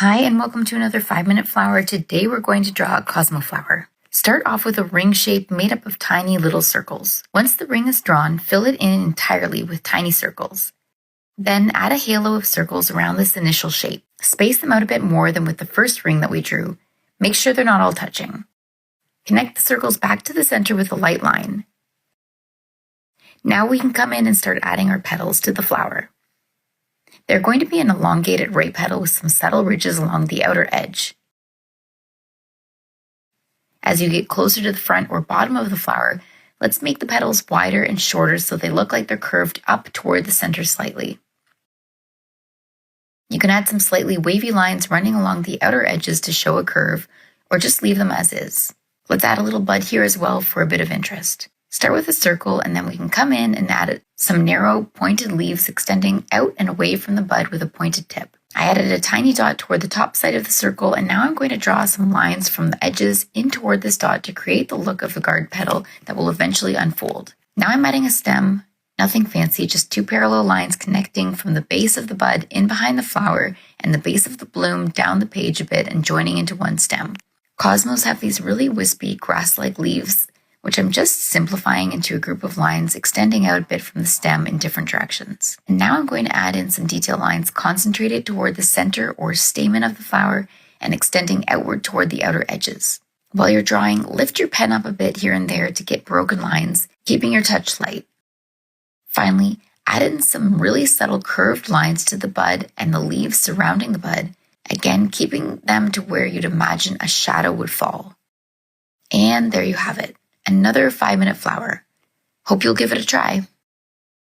Hi, and welcome to another 5-minute flower. Today we're going to draw a Cosmo flower. Start off with a ring shape made up of tiny little circles. Once the ring is drawn, fill it in entirely with tiny circles. Then add a halo of circles around this initial shape. Space them out a bit more than with the first ring that we drew. Make sure they're not all touching. Connect the circles back to the center with a light line. Now we can come in and start adding our petals to the flower. They're going to be an elongated ray petal with some subtle ridges along the outer edge. As you get closer to the front or bottom of the flower, let's make the petals wider and shorter so they look like they're curved up toward the center slightly. You can add some slightly wavy lines running along the outer edges to show a curve, or just leave them as is. Let's add a little bud here as well for a bit of interest. Start with a circle, and then we can come in and add some narrow, pointed leaves extending out and away from the bud with a pointed tip. I added a tiny dot toward the top side of the circle, and now I'm going to draw some lines from the edges in toward this dot to create the look of the guard petal that will eventually unfold. Now I'm adding a stem, nothing fancy, just 2 parallel lines connecting from the base of the bud in behind the flower and the base of the bloom down the page a bit and joining into one stem. Cosmos have these really wispy, grass-like leaves, which I'm just simplifying into a group of lines extending out a bit from the stem in different directions. And now I'm going to add in some detail lines concentrated toward the center or stamen of the flower and extending outward toward the outer edges. While you're drawing, lift your pen up a bit here and there to get broken lines, keeping your touch light. Finally, add in some really subtle curved lines to the bud and the leaves surrounding the bud, again keeping them to where you'd imagine a shadow would fall. And there you have it. Another 5-minute flower. Hope you'll give it a try.